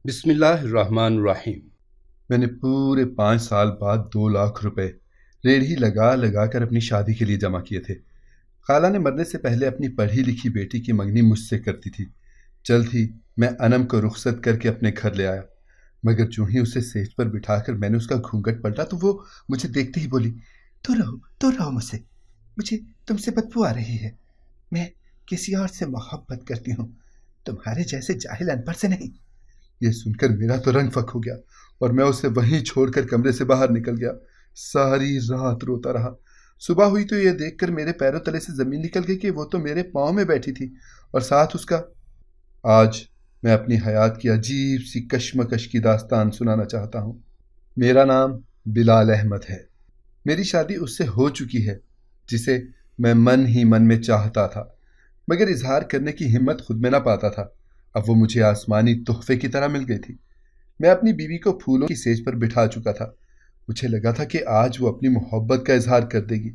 بسم اللہ الرحمن الرحیم۔ میں نے پورے 5 سال بعد 2 لاکھ روپے ریڑھی لگا لگا کر اپنی شادی کے لیے جمع کیے تھے۔ خالہ نے مرنے سے پہلے اپنی پڑھی لکھی بیٹی کی منگنی مجھ سے کرتی تھی۔ جلد ہی میں انم کو رخصت کر کے اپنے گھر لے آیا، مگر جو ہی اسے سیج پر بٹھا کر میں نے اس کا گھونگھٹ پلٹا تو وہ مجھے دیکھتے ہی بولی، دور رہو مجھ سے، مجھے تم سے بدبو آ رہی ہے، میں کسی اور سے محبت کرتی ہوں، تمہارے جیسے جاہل ان پڑھ سے نہیں۔ یہ سن کر میرا تو رنگ فک ہو گیا اور میں اسے وہیں چھوڑ کر کمرے سے باہر نکل گیا۔ ساری رات روتا رہا۔ صبح ہوئی تو یہ دیکھ کر میرے پیروں تلے سے زمین نکل گئی کہ وہ تو میرے پاؤں میں بیٹھی تھی اور ساتھ اس کا۔ آج میں اپنی حیات کی عجیب سی کشمکش کی داستان سنانا چاہتا ہوں۔ میرا نام بلال احمد ہے۔ میری شادی اس سے ہو چکی ہے جسے میں من ہی من میں چاہتا تھا، مگر اظہار کرنے کی ہمت خود میں نہ پاتا تھا۔ اب وہ مجھے آسمانی تحفے کی طرح مل گئی تھی۔ میں اپنی بیوی کو پھولوں کی سیج پر بٹھا چکا تھا۔ مجھے لگا تھا کہ آج وہ اپنی محبت کا اظہار کر دے گی۔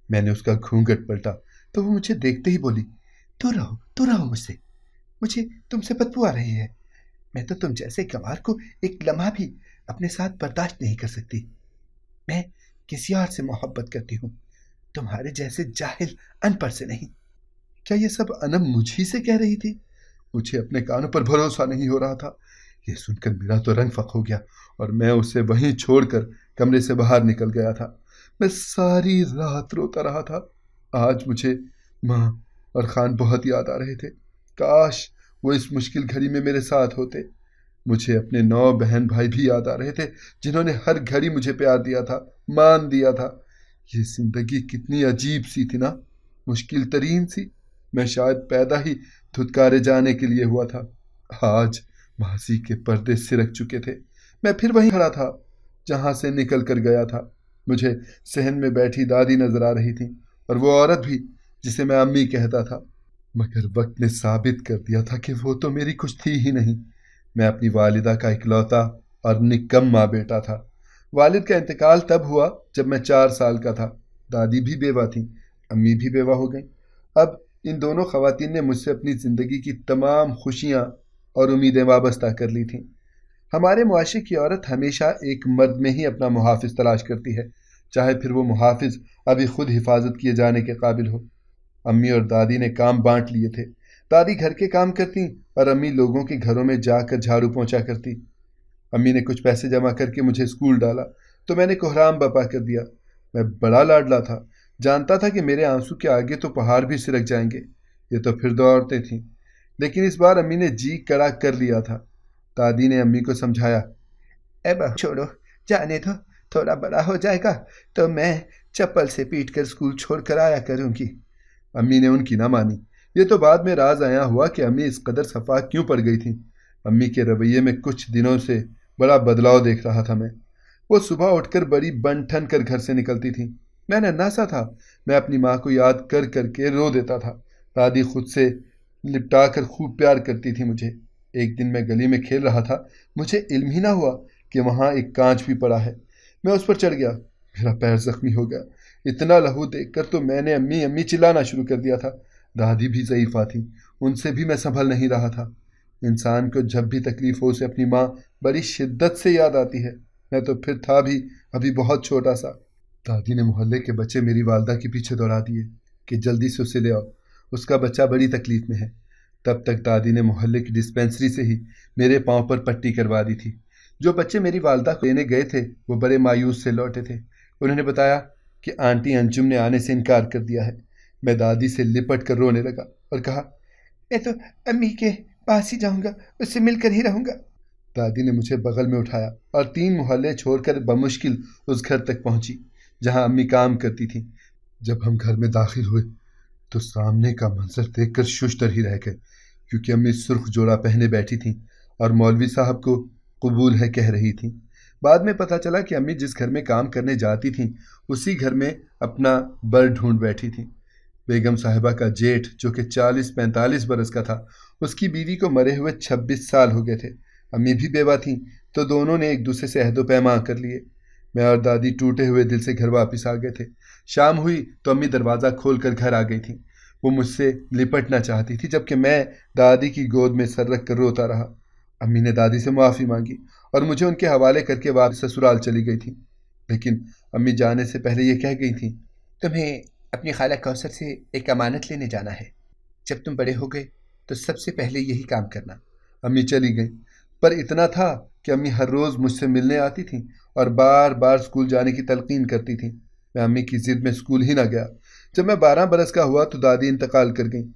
میں نے اس کا گھونگھٹ پلٹا تو وہ مجھے دیکھتے ہی بولی، دور رہو مجھ سے، مجھے تم سے بدبو آ رہی ہے، میں تو تم جیسے گنوار کو ایک لمحہ بھی اپنے ساتھ برداشت نہیں کر سکتی، میں کسی اور سے محبت کرتی ہوں، تمہارے جیسے جاہل ان پڑھ سے نہیں۔ کیا یہ سب انم مجھے سے کہہ رہی تھی؟ مجھے اپنے کانوں پر بھروسہ نہیں ہو رہا تھا۔ یہ سن کر میرا تو رنگ فک ہو گیا اور میں اسے وہیں چھوڑ کر کمرے سے باہر نکل گیا تھا۔ میں ساری رات روتا رہا تھا۔ آج مجھے ماں اور خان بہت یاد آ رہے تھے۔ کاش وہ اس مشکل گھڑی میں میرے ساتھ ہوتے۔ مجھے اپنے 9 بہن بھائی بھی یاد آ رہے تھے جنہوں نے ہر گھڑی مجھے پیار دیا تھا، مان دیا تھا۔ یہ زندگی کتنی عجیب سی تھی نا، مشکل ترین سی۔ میں شاید پیدا ہی دھتکارے جانے کے لیے ہوا تھا۔ آج ماضی کے پردے سرک چکے تھے۔ میں پھر وہیں کھڑا تھا جہاں سے نکل کر گیا تھا۔ مجھے صحن میں بیٹھی دادی نظر آ رہی تھی اور وہ عورت بھی جسے میں امی کہتا تھا، مگر وقت نے ثابت کر دیا تھا کہ وہ تو میری کچھ تھی ہی نہیں۔ میں اپنی والدہ کا اکلوتا اور نکما بیٹا تھا۔ والد کا انتقال تب ہوا جب میں 4 سال کا تھا۔ دادی بھی بیوہ تھیں، امی بھی بیوہ ہو گئیں۔ اب ان دونوں خواتین نے مجھ سے اپنی زندگی کی تمام خوشیاں اور امیدیں وابستہ کر لی تھیں۔ ہمارے معاشرے کی عورت ہمیشہ ایک مرد میں ہی اپنا محافظ تلاش کرتی ہے، چاہے پھر وہ محافظ ابھی خود حفاظت کیے جانے کے قابل ہو۔ امی اور دادی نے کام بانٹ لیے تھے۔ دادی گھر کے کام کرتی اور امی لوگوں کے گھروں میں جا کر جھاڑو پونچھا کرتی۔ امی نے کچھ پیسے جمع کر کے مجھے اسکول ڈالا تو میں نے کوحرام بپا کر دیا۔ میں بڑا لاڈلا تھا، جانتا تھا کہ میرے آنسو کے آگے تو پہاڑ بھی سرک جائیں گے۔ یہ تو پھر 2 عورتیں تھیں، لیکن اس بار امی نے جی کڑا کر لیا تھا۔ دادی نے امی کو سمجھایا، اے بہو چھوڑو، جانے دو، تھوڑا بڑا ہو جائے گا تو میں چپل سے پیٹ کر اسکول چھوڑ کر آیا کروں گی۔ امی نے ان کی نہ مانی۔ یہ تو بعد میں راز آیا ہوا کہ امی اس قدر صفا کیوں پڑ گئی تھیں۔ امی کے رویے میں کچھ دنوں سے بڑا بدلاؤ دیکھ رہا تھا میں۔ وہ صبح اٹھ کر بڑی بن ٹھن کر گھر سے نکلتی تھیں۔ میں ننھا سا تھا، میں اپنی ماں کو یاد کر کر کے رو دیتا تھا۔ دادی خود سے لپٹا کر خوب پیار کرتی تھی مجھے۔ ایک دن میں گلی میں کھیل رہا تھا، مجھے علم ہی نہ ہوا کہ وہاں ایک کانچ بھی پڑا ہے۔ میں اس پر چڑھ گیا، میرا پیر زخمی ہو گیا۔ اتنا لہو دیکھ کر تو میں نے امی امی چلانا شروع کر دیا تھا۔ دادی بھی ضعیفہ تھیں، ان سے بھی میں سنبھل نہیں رہا تھا۔ انسان کو جب بھی تکلیف ہو اسے اپنی ماں بڑی شدت سے یاد آتی ہے۔ میں تو پھر تھا بھی ابھی بہت چھوٹا سا۔ دادی نے محلے کے بچے میری والدہ کے پیچھے دوڑا دیے کہ جلدی سے اسے لے آؤ، اس کا بچہ بڑی تکلیف میں ہے۔ تب تک دادی نے محلے کی ڈسپینسری سے ہی میرے پاؤں پر پٹی کروا دی تھی۔ جو بچے میری والدہ کو لینے گئے تھے وہ بڑے مایوس سے لوٹے تھے۔ انہوں نے بتایا کہ آنٹی انجم نے آنے سے انکار کر دیا ہے۔ میں دادی سے لپٹ کر رونے لگا اور کہا، میں تو امی کے پاس ہی جاؤں گا، اس سے مل کر ہی رہوں گا۔ دادی نے مجھے بغل میں اٹھایا اور 3 محلے چھوڑ کر بمشکل اس گھر تک پہنچی جہاں امی کام کرتی تھیں۔ جب ہم گھر میں داخل ہوئے تو سامنے کا منظر دیکھ کر ششدر ہی رہ گئے، کیونکہ امی سرخ جوڑا پہنے بیٹھی تھیں اور مولوی صاحب کو قبول ہے کہہ رہی تھیں۔ بعد میں پتہ چلا کہ امی جس گھر میں کام کرنے جاتی تھیں اسی گھر میں اپنا بر ڈھونڈ بیٹھی تھیں۔ بیگم صاحبہ کا جیٹھ جو کہ 40-45 برس کا تھا، اس کی بیوی کو مرے ہوئے 26 سال ہو گئے تھے۔ امی بھی بیوہ تھیں تو دونوں نے ایک دوسرے سے عہد و پیمان کر لیے۔ میں اور دادی ٹوٹے ہوئے دل سے گھر واپس آ گئے تھے۔ شام ہوئی تو امی دروازہ کھول کر گھر آ گئی تھیں۔ وہ مجھ سے لپٹنا چاہتی تھی جبکہ میں دادی کی گود میں سر رکھ کر روتا رہا۔ امی نے دادی سے معافی مانگی اور مجھے ان کے حوالے کر کے واپس سسرال چلی گئی تھیں، لیکن امی جانے سے پہلے یہ کہہ گئی تھیں، تمہیں اپنی خالہ کوثر سے ایک امانت لینے جانا ہے، جب تم بڑے ہو گئے تو سب سے پہلے یہی کام کرنا۔ امی چلی گئیں، پر اتنا تھا کہ امی ہر روز مجھ سے ملنے آتی تھیں اور بار بار اسکول جانے کی تلقین کرتی تھیں۔ میں امی کی ضد میں اسکول ہی نہ گیا۔ جب میں 12 برس کا ہوا تو دادی انتقال کر گئیں۔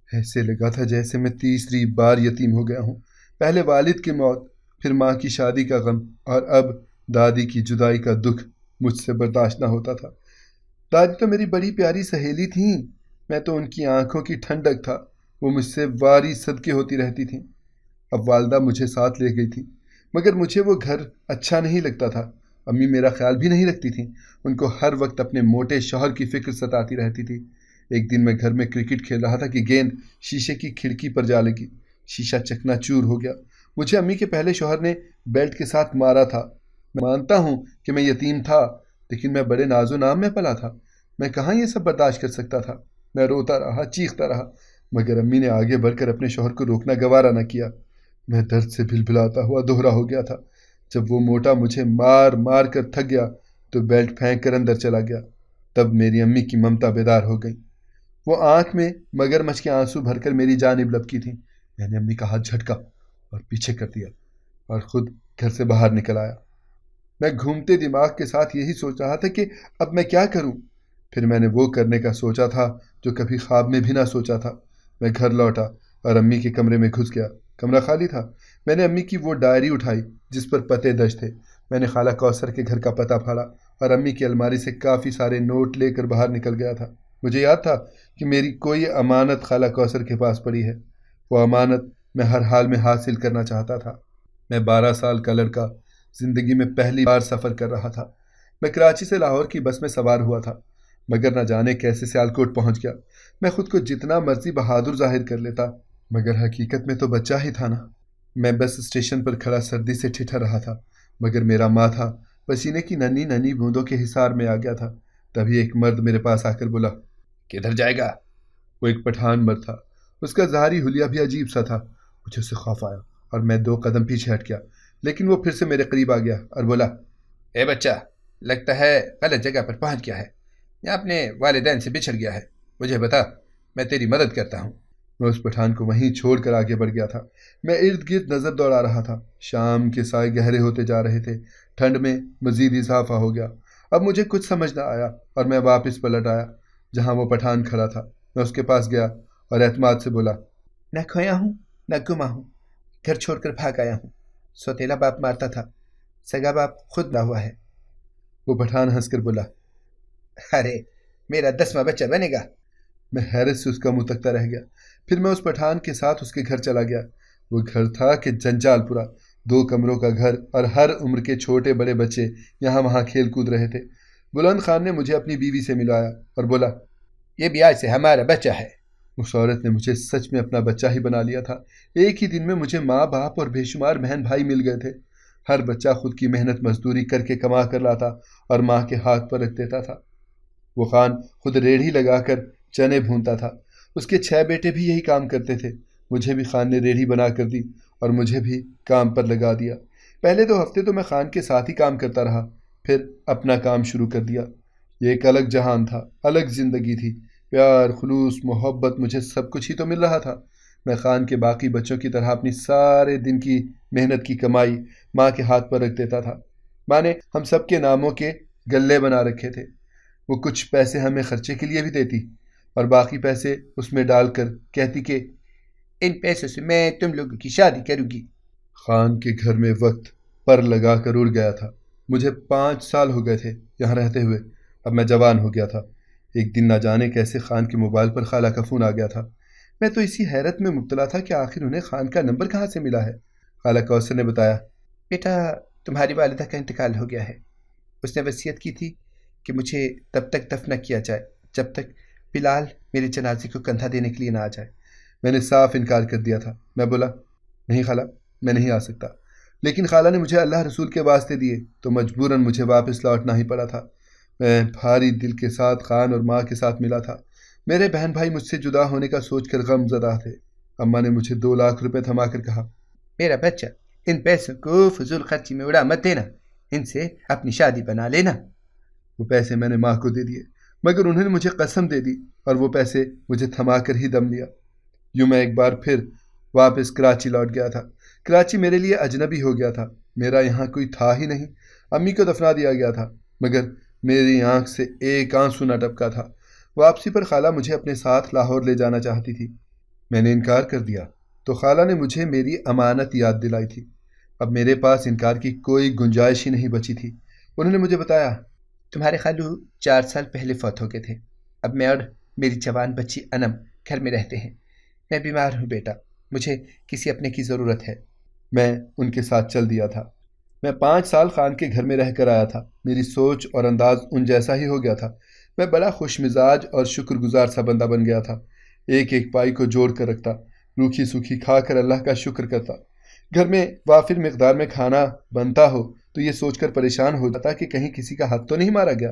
ایسے لگا تھا جیسے میں تیسری بار یتیم ہو گیا ہوں، پہلے والد کی موت، پھر ماں کی شادی کا غم، اور اب دادی کی جدائی کا دکھ مجھ سے برداشت نہ ہوتا تھا۔ دادی تو میری بڑی پیاری سہیلی تھیں، میں تو ان کی آنکھوں کی ٹھنڈک تھا، وہ مجھ سے واری صدقے ہوتی رہتی تھیں۔ اب والدہ مجھے ساتھ لے گئی تھی، مگر مجھے وہ گھر اچھا نہیں لگتا تھا۔ امی میرا خیال بھی نہیں رکھتی تھیں، ان کو ہر وقت اپنے موٹے شوہر کی فکر ستاتی رہتی تھی۔ ایک دن میں گھر میں کرکٹ کھیل رہا تھا کہ گیند شیشے کی کھڑکی پر جا لگی، شیشہ چکنا چور ہو گیا۔ مجھے امی کے پہلے شوہر نے بیلٹ کے ساتھ مارا تھا۔ میں مانتا ہوں کہ میں یتیم تھا، لیکن میں بڑے ناز و نام میں پلا تھا، میں کہاں یہ سب برداشت کر سکتا تھا۔ میں روتا رہا، چیختا رہا، مگر امی نے آگے بڑھ کر اپنے شوہر کو روکنا گوارا نہ کیا۔ میں درد سے بھلبلاتا ہوا دوہرا ہو گیا تھا۔ جب وہ موٹا مجھے مار مار کر تھک گیا تو بیلٹ پھینک کر اندر چلا گیا۔ تب میری امی کی ممتا بیدار ہو گئی، وہ آنکھ میں مگر مچھ کے آنسو بھر کر میری جانب لپکی تھیں۔ میں نے امی کا ہاتھ جھٹکا اور پیچھے کر دیا اور خود گھر سے باہر نکل آیا۔ میں گھومتے دماغ کے ساتھ یہی سوچ رہا تھا کہ اب میں کیا کروں۔ پھر میں نے وہ کرنے کا سوچا تھا جو کبھی خواب میں بھی نہ سوچا تھا۔ میں گھر لوٹا اور امی کے کمرے میں گھس گیا۔ کمرہ خالی تھا۔ میں نے امی کی وہ ڈائری اٹھائی جس پر پتے درج تھے۔ میں نے خالہ کوثر کے گھر کا پتہ پھاڑا اور امی کی الماری سے کافی سارے نوٹ لے کر باہر نکل گیا تھا۔ مجھے یاد تھا کہ میری کوئی امانت خالہ کوثر کے پاس پڑی ہے، وہ امانت میں ہر حال میں حاصل کرنا چاہتا تھا۔ میں 12 سال کا لڑکا زندگی میں پہلی بار سفر کر رہا تھا۔ میں کراچی سے لاہور کی بس میں سوار ہوا تھا، مگر نہ جانے کیسے سیالکوٹ پہنچ گیا۔ میں خود کو جتنا مرضی بہادر ظاہر کر لیتا، مگر حقیقت میں تو بچہ ہی تھا نا۔ میں بس اسٹیشن پر کھڑا سردی سے ٹھٹھر رہا تھا، مگر میرا ماتھا پسینے کی ننھی ننھی بوندوں کے حصار میں آ گیا تھا۔ تبھی ایک مرد میرے پاس آ کر بولا، کدھر جائے گا؟ وہ ایک پٹھان مرد تھا، اس کا ظاہری حلیہ بھی عجیب سا تھا۔ مجھے اس سے خوف آیا اور میں 2 قدم پیچھے ہٹ گیا، لیکن وہ پھر سے میرے قریب آ گیا اور بولا، اے بچہ، لگتا ہے غلط جگہ پر پہنچ گیا ہے یا اپنے والدین سے بچھڑ گیا ہے، مجھے بتا، میں تیری مدد کرتا ہوں۔ میں اس پٹھان کو وہیں چھوڑ کر آگے بڑھ گیا تھا۔ میں ارد گرد نظر دوڑا رہا تھا۔ شام کے سائے گہرے ہوتے جا رہے تھے، ٹھنڈ میں مزید اضافہ ہو گیا۔ اب مجھے کچھ سمجھ نہ آیا اور میں واپس پلٹ آیا جہاں وہ پٹھان کھڑا تھا۔ میں اس کے پاس گیا اور اعتماد سے بولا، نہ کھویا ہوں نہ گما ہوں، گھر چھوڑ کر بھاگ آیا ہوں، سوتیلا باپ مارتا تھا، سگا باپ خود نہ ہوا ہے۔ وہ پٹھان ہنس کر بولا، ارے میرا 10واں بچہ بنے گا۔ میں حیرت سے اس کا منہ تکتا رہ گیا۔ پھر میں اس پٹھان کے ساتھ اس کے گھر چلا گیا۔ وہ گھر تھا کہ جنجال پورا، 2 کمروں کا گھر اور ہر عمر کے چھوٹے بڑے بچے یہاں وہاں کھیل کود رہے تھے۔ بلند خان نے مجھے اپنی بیوی سے ملایا اور بولا، یہ بھی آج سے ہمارا بچہ ہے۔ اس عورت نے مجھے سچ میں اپنا بچہ ہی بنا لیا تھا۔ ایک ہی دن میں مجھے ماں باپ اور بے شمار بہن بھائی مل گئے تھے۔ ہر بچہ خود کی محنت مزدوری کر کے کما کر لاتا اور ماں کے ہاتھ پر رکھ دیتا تھا۔ وہ خان خود ریڑھی لگا کر چنے بھونتا تھا، اس کے 6 بیٹے بھی یہی کام کرتے تھے۔ مجھے بھی خان نے ریڑھی بنا کر دی اور مجھے بھی کام پر لگا دیا۔ پہلے 2 ہفتے تو میں خان کے ساتھ ہی کام کرتا رہا، پھر اپنا کام شروع کر دیا۔ یہ ایک الگ جہان تھا، الگ زندگی تھی، پیار، خلوص، محبت، مجھے سب کچھ ہی تو مل رہا تھا۔ میں خان کے باقی بچوں کی طرح اپنی سارے دن کی محنت کی کمائی ماں کے ہاتھ پر رکھ دیتا تھا۔ ماں نے ہم سب کے ناموں کے گلے بنا رکھے تھے، وہ کچھ پیسے ہمیں خرچے کے لیے بھی دیتی اور باقی پیسے اس میں ڈال کر کہتی کہ ان پیسوں سے میں تم لوگوں کی شادی کروں گی۔ خان کے گھر میں وقت پر لگا کر اڑ گیا تھا۔ مجھے 5 سال ہو گئے تھے یہاں رہتے ہوئے، اب میں جوان ہو گیا تھا۔ ایک دن نہ جانے کیسے خان کے موبائل پر خالہ کا فون آ گیا تھا۔ میں تو اسی حیرت میں مبتلا تھا کہ آخر انہیں خان کا نمبر کہاں سے ملا ہے۔ خالہ کوثر نے بتایا، بیٹا تمہاری والدہ کا انتقال ہو گیا ہے، اس نے وصیت کی تھی کہ مجھے تب تک دفن نہ کیا جائے جب تک بلال میرے جنازے کو کندھا دینے کے لیے نہ آ جائے۔ میں نے صاف انکار کر دیا تھا۔ میں بولا، نہیں خالہ، میں نہیں آ سکتا۔ لیکن خالہ نے مجھے اللہ رسول کے واسطے دیے تو مجبوراً مجھے واپس لوٹنا ہی پڑا تھا۔ میں بھاری دل کے ساتھ خان اور ماں کے ساتھ ملا تھا۔ میرے بہن بھائی مجھ سے جدا ہونے کا سوچ کر غم زدہ تھے۔ اماں نے مجھے 2 لاکھ روپے تھما کر کہا، میرا بچہ، ان پیسوں کو فضول خرچی میں اڑا مت دینا، ان سے اپنی شادی بنا لینا۔ وہ پیسے میں نے ماں کو دے دیے، مگر انہوں نے مجھے قسم دے دی اور وہ پیسے مجھے تھما کر ہی دم لیا۔ یوں میں ایک بار پھر واپس کراچی لوٹ گیا تھا۔ کراچی میرے لیے اجنبی ہو گیا تھا، میرا یہاں کوئی تھا ہی نہیں۔ امی کو دفنا دیا گیا تھا، مگر میری آنکھ سے ایک آنسو نہ ٹپکا تھا۔ واپسی پر خالہ مجھے اپنے ساتھ لاہور لے جانا چاہتی تھی، میں نے انکار کر دیا تو خالہ نے مجھے میری امانت یاد دلائی تھی۔ اب میرے پاس انکار کی کوئی گنجائش ہی نہیں بچی تھی۔ انہوں نے مجھے بتایا، تمہارے خالو 4 سال پہلے فوت ہو گئے تھے، اب میں اور میری جوان بچی انم گھر میں رہتے ہیں۔ میں بیمار ہوں بیٹا، مجھے کسی اپنے کی ضرورت ہے۔ میں ان کے ساتھ چل دیا تھا۔ میں 5 سال خان کے گھر میں رہ کر آیا تھا، میری سوچ اور انداز ان جیسا ہی ہو گیا تھا۔ میں بڑا خوش مزاج اور شکر گزار سا بندہ بن گیا تھا، ایک ایک پائی کو جوڑ کر رکھتا، روکھی سوکھی کھا کر اللہ کا شکر کرتا۔ گھر میں وافر مقدار میں کھانا بنتا ہو تو یہ سوچ کر پریشان ہو جاتا کہ کہیں کسی کا حق تو نہیں مارا گیا۔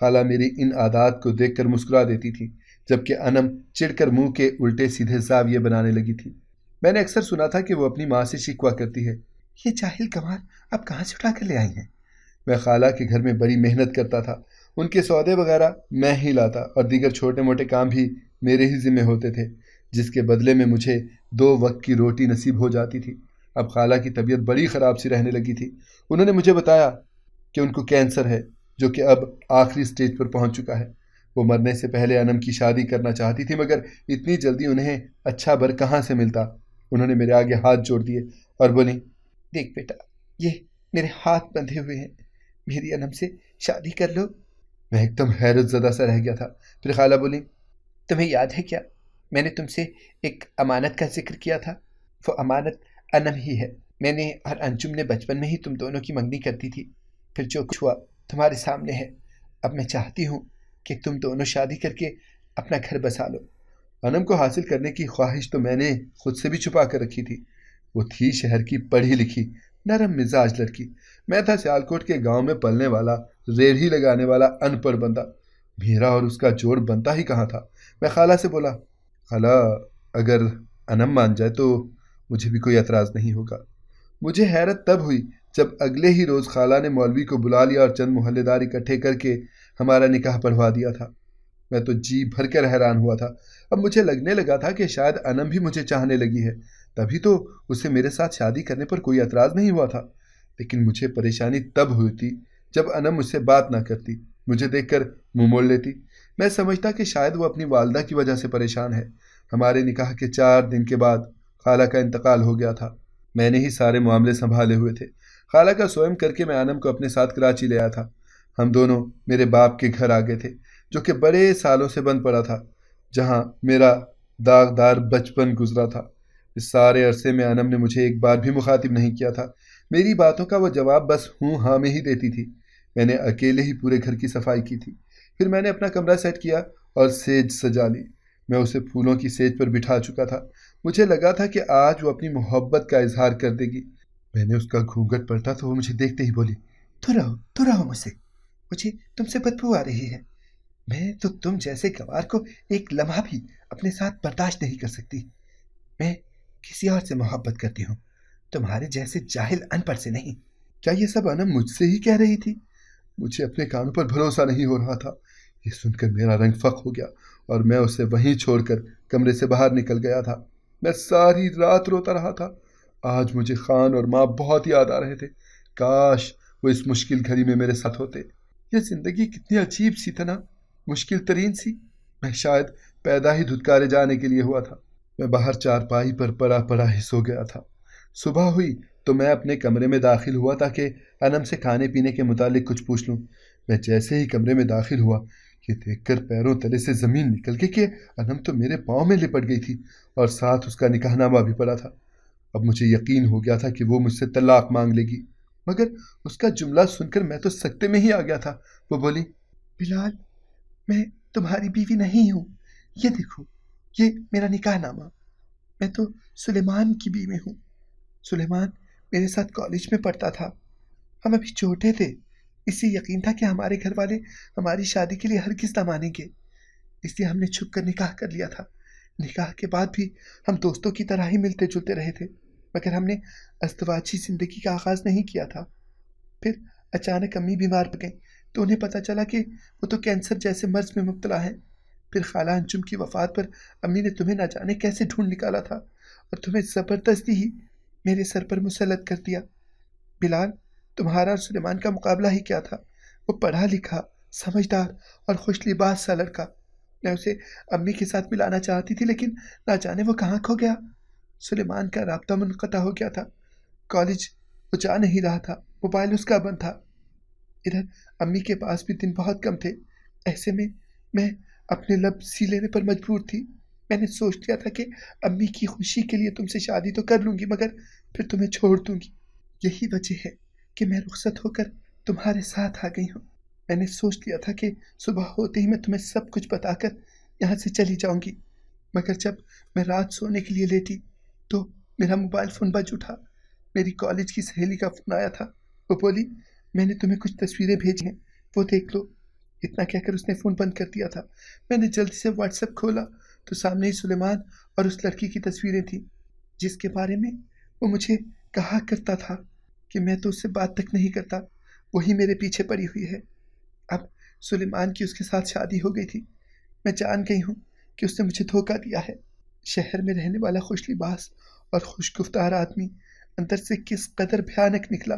خالہ میری ان عادات کو دیکھ کر مسکرا دیتی تھی، جبکہ انم چڑ کر منہ کے الٹے سیدھے زاویے بنانے لگی تھی۔ میں نے اکثر سنا تھا کہ وہ اپنی ماں سے شکوہ کرتی ہے، یہ جاہل گنوار اب کہاں سے اٹھا کر لے آئی ہیں؟ میں خالہ کے گھر میں بڑی محنت کرتا تھا، ان کے سودے وغیرہ میں ہی لاتا اور دیگر چھوٹے موٹے کام بھی میرے ہی ذمہ ہوتے تھے، جس کے بدلے میں مجھے 2 وقت کی روٹی نصیب ہو جاتی تھی۔ اب خالہ کی طبیعت بڑی خراب سی رہنے لگی تھی۔ انہوں نے مجھے بتایا کہ ان کو کینسر ہے، جو کہ اب آخری سٹیج پر پہنچ چکا ہے۔ وہ مرنے سے پہلے انم کی شادی کرنا چاہتی تھی، مگر اتنی جلدی انہیں اچھا بر کہاں سے ملتا۔ انہوں نے میرے آگے ہاتھ جوڑ دیے اور بولی، دیکھ بیٹا، یہ میرے ہاتھ بندھے ہوئے ہیں، میری انم سے شادی کر لو۔ میں ایک دم حیرت زدہ سا رہ گیا تھا۔ پھر خالہ بولی، تمہیں یاد ہے کیا میں نے تم سے ایک امانت کا ذکر کیا تھا؟ وہ امانت انم ہی ہے۔ میں نے اور انجم نے بچپن میں ہی تم دونوں کی منگنی کر دی تھی، پھر جو کچھ ہوا تمہارے سامنے ہے۔ اب میں چاہتی ہوں کہ تم دونوں شادی کر کے اپنا گھر بسا لو۔ انم کو حاصل کرنے کی خواہش تو میں نے خود سے بھی چھپا کر رکھی تھی۔ وہ تھی شہر کی پڑھی لکھی نرم مزاج لڑکی، میں تھا سیالکوٹ کے گاؤں میں پلنے والا ریڑھی لگانے والا ان پڑھ بندہ۔ میرا اور اس کا جوڑ بنتا ہی کہاں تھا۔ میں خالہ سے بولا، خالہ اگر انم مان جائے تو مجھے بھی کوئی اعتراض نہیں ہوگا۔ مجھے حیرت تب ہوئی جب اگلے ہی روز خالہ نے مولوی کو بلا لیا اور چند محلے دار اکٹھے کر کے ہمارا نکاح پڑھوا دیا تھا۔ میں تو جی بھر کر حیران ہوا تھا۔ اب مجھے لگنے لگا تھا کہ شاید انم بھی مجھے چاہنے لگی ہے، تبھی تو اسے میرے ساتھ شادی کرنے پر کوئی اعتراض نہیں ہوا تھا۔ لیکن مجھے پریشانی تب ہوتی جب انم مجھ سے بات نہ کرتی، مجھے دیکھ کر منہ موڑ لیتی۔ میں سمجھتا کہ شاید وہ اپنی والدہ کی وجہ سے پریشان ہے۔ ہمارے نکاح کے 4 دن کے بعد خالہ کا انتقال ہو گیا تھا۔ میں نے ہی سارے معاملے سنبھالے ہوئے تھے۔ خالہ کا سوئم کر کے میں انم کو اپنے ساتھ کراچی لے آیا تھا۔ ہم دونوں میرے باپ کے گھر آ گئے تھے، جو کہ بڑے سالوں سے بند پڑا تھا، جہاں میرا داغدار بچپن گزرا تھا۔ اس سارے عرصے میں انم نے مجھے ایک بار بھی مخاطب نہیں کیا تھا۔ میری باتوں کا وہ جواب بس ہوں ہاں میں ہی دیتی تھی۔ میں نے اکیلے ہی پورے گھر کی صفائی کی تھی۔ پھر میں نے اپنا کمرہ سیٹ کیا اور سیج سجا لی۔ میں اسے پھولوں کی سیج پر بٹھا چکا تھا۔ مجھے لگا تھا کہ آج وہ اپنی محبت کا اظہار کر دے گی۔ میں نے اس کا گھونگھٹ پلٹا تو وہ مجھے دیکھتے ہی بولی، تو رہو مجھ سے، مجھے تم سے بدبو آ رہی ہے۔ میں تو تم جیسے گوار کو ایک لمحہ بھی اپنے ساتھ برداشت نہیں کر سکتی۔ میں کسی اور سے محبت کرتی ہوں، تمہارے جیسے جاہل ان پڑھ سے نہیں۔ کیا یہ سب انم مجھ سے ہی کہہ رہی تھی؟ مجھے اپنے کانوں پر بھروسہ نہیں ہو رہا تھا۔ یہ سن کر میرا رنگ فق ہو گیا اور میں اسے وہیں چھوڑ کر کمرے سے باہر نکل گیا تھا۔ میں ساری رات روتا رہا تھا۔ آج مجھے خان اور ماں بہت یاد آ رہے تھے۔ کاش وہ اس مشکل گھڑی میں میرے ساتھ ہوتے۔ یہ زندگی کتنی عجیب سی تھا نا، مشکل ترین سی۔ میں شاید پیدا ہی دھتکارے جانے کے لیے ہوا تھا۔ میں باہر چارپائی پر پڑا پڑا ہی سو گیا تھا۔ صبح ہوئی تو میں اپنے کمرے میں داخل ہوا تاکہ انم سے کھانے پینے کے متعلق کچھ پوچھ لوں۔ میں جیسے ہی کمرے میں داخل ہوا، یہ دیکھ کر پیروں تلے سے زمین نکل گئی کہ انم تو میرے پاؤں میں لپٹ گئی تھی اور ساتھ اس کا نکاح نامہ بھی پڑا تھا۔ اب مجھے یقین ہو گیا تھا کہ وہ مجھ سے طلاق مانگ لے گی، مگر اس کا جملہ سن کر میں تو سکتے میں ہی آ گیا تھا۔ وہ بولی، بلال، میں تمہاری بیوی نہیں ہوں، یہ دیکھو، یہ میرا نکاح نامہ۔ میں تو سلیمان کی بیوی ہوں۔ سلیمان میرے ساتھ کالج میں پڑھتا تھا، ہم ابھی چھوٹے تھے، اس لیے یقین تھا کہ ہمارے گھر والے ہماری شادی کے لیے ہرگز نہ مانیں گے، اس لیے ہم نے چھپ کر نکاح کر لیا تھا۔ نکاح کے بعد بھی ہم دوستوں کی طرح ہی ملتے جلتے رہے تھے۔ مگر ہم نے ازدواجی زندگی کا آغاز نہیں کیا تھا۔ پھر اچانک امی بیمار پڑ گئیں تو انہیں پتہ چلا کہ وہ تو کینسر جیسے مرض میں مبتلا ہیں۔ پھر خالہ انجم کی وفات پر امی نے تمہیں نہ جانے کیسے ڈھونڈ نکالا تھا اور تمہیں زبردستی ہی میرے سر پر مسلط کر دیا۔ بلال، تمہارا اور سلیمان کا مقابلہ ہی کیا تھا؟ وہ پڑھا لکھا، سمجھدار اور خوش لباس سا لڑکا۔ میں اسے امی کے ساتھ ملانا چاہتی تھی لیکن نہ جانے وہ کہاں کھو گیا۔ سلیمان کا رابطہ منقطع ہو گیا تھا، کالج وہ جا نہیں رہا تھا، موبائل اس کا بند تھا۔ ادھر امی کے پاس بھی دن بہت کم تھے۔ ایسے میں اپنے لب سی لینے پر مجبور تھی۔ میں نے سوچ لیا تھا کہ امی کی خوشی کے لیے تم سے شادی تو کر لوں گی مگر پھر تمہیں چھوڑ دوں گی۔ یہی وجہ ہے کہ میں رخصت ہو کر تمہارے ساتھ آ گئی ہوں۔ میں نے سوچ لیا تھا کہ صبح ہوتے ہی میں تمہیں سب کچھ بتا کر یہاں سے چلی جاؤں گی، مگر جب میں رات سونے کے لیے لیٹی تو میرا موبائل فون بج اٹھا۔ میری کالج کی سہیلی کا فون آیا تھا۔ وہ بولی میں نے تمہیں کچھ تصویریں بھیجی ہیں، وہ دیکھ لو۔ اتنا کہہ کر اس نے فون بند کر دیا تھا۔ میں نے جلدی سے واٹس ایپ کھولا تو سامنے ہی سلیمان اور اس لڑکی کی تصویریں تھیں جس کے بارے میں وہ مجھے کہا کرتا تھا کہ میں تو اس سے بات تک نہیں کرتا، وہی میرے پیچھے پڑی ہوئی ہے۔ اب سلیمان کی اس کے ساتھ شادی ہو گئی تھی۔ میں جان گئی ہوں کہ اس نے مجھے دھوکہ دیا ہے۔ شہر میں رہنے والا خوش لباس اور خوش گفتار آدمی اندر سے کس قدر بھیانک نکلا۔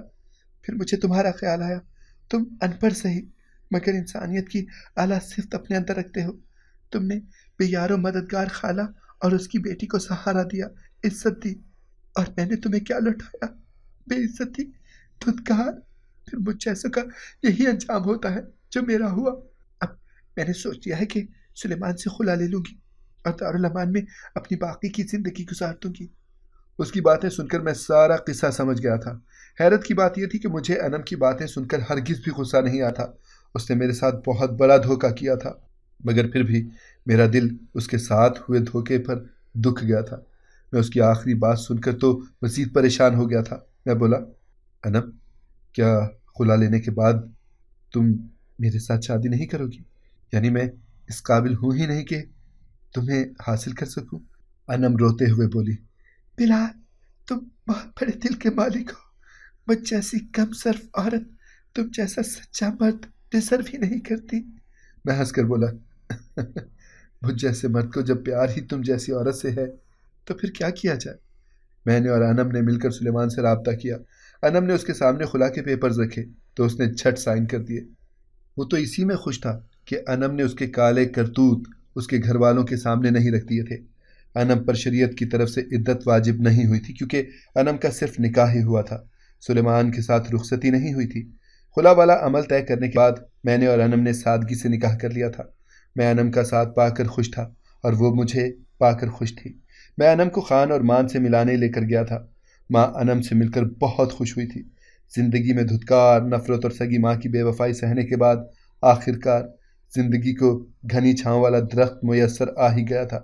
پھر مجھے تمہارا خیال آیا۔ تم ان پڑھ صحیح مگر انسانیت کی اعلیٰ صفت اپنے اندر رکھتے ہو۔ تم نے بے یار و مددگار خالہ اور اس کی بیٹی کو سہارا دیا، عزت دی، اور میں نے تمہیں کیا لوٹایا؟ بے عزتی، دھتکار۔ پھر مجھ جیسوں کا یہی انجام ہوتا ہے جو میرا ہوا۔ اب میں نے سوچ لیا ہے کہ سلیمان سے خلا لے لوں گی اور دارالامان میں اپنی باقی کی زندگی گزار دوں گی۔ اس کی باتیں سن کر میں سارا قصہ سمجھ گیا تھا۔ حیرت کی بات یہ تھی کہ مجھے انم کی باتیں سن کر ہرگز بھی غصہ نہیں آتا۔ اس نے میرے ساتھ بہت بڑا دھوکہ کیا تھا، مگر پھر بھی میرا دل اس کے ساتھ ہوئے دھوکے پر دکھ گیا تھا۔ میں اس کی آخری بات سن کر تو مزید پریشان ہو گیا تھا۔ میں بولا، انم، کیا خلا لینے کے بعد تم میرے ساتھ شادی نہیں کرو گی؟ یعنی میں اس قابل ہوں ہی نہیں کہ تمہیں حاصل کر سکوں؟ انم روتے ہوئے بولی، بلال، تم بہت بڑے دل کے مالک ہو۔ مجھ جیسی کم صرف عورت تم جیسا سچا مرد ڈیزرو ہی نہیں کرتی۔ میں ہنس کر بولا، مجھ جیسے مرد کو جب پیار ہی تم جیسی عورت سے ہے تو پھر کیا کیا جائے؟ میں نے اور انم نے مل کر سلیمان سے رابطہ کیا۔ انم نے اس کے سامنے خلا کے پیپرز رکھے تو اس نے جھٹ سائن کر دیے۔ وہ تو اسی میں خوش تھا کہ انم نے اس کے کالے کرتوت اس کے گھر والوں کے سامنے نہیں رکھ دیے تھے۔ انم پر شریعت کی طرف سے عدت واجب نہیں ہوئی تھی کیونکہ انم کا صرف نکاح ہی ہوا تھا، سلیمان کے ساتھ رخصتی نہیں ہوئی تھی۔ خلا والا عمل طے کرنے کے بعد میں نے اور انم نے سادگی سے نکاح کر لیا تھا۔ میں انم کا ساتھ پا کر خوش تھا اور وہ مجھے پا کر خوش تھی۔ میں انم کو خان اور مان سے ملانے لے کر گیا تھا۔ ماں انم سے مل کر بہت خوش ہوئی تھی۔ زندگی میں دھتکار، نفرت اور سگی ماں کی بے وفائی سہنے کے بعد آخرکار زندگی کو گھنی چھاؤں والا درخت میسر آ ہی گیا تھا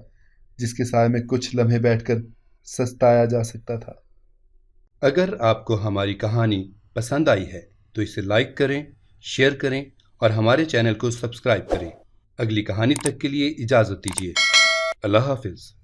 جس کے سائے میں کچھ لمحے بیٹھ کر سستایا جا سکتا تھا۔ اگر آپ کو ہماری کہانی پسند آئی ہے تو اسے لائک کریں، شیئر کریں اور ہمارے چینل کو سبسکرائب کریں۔ اگلی کہانی تک کے لیے اجازت دیجیے۔ اللہ حافظ۔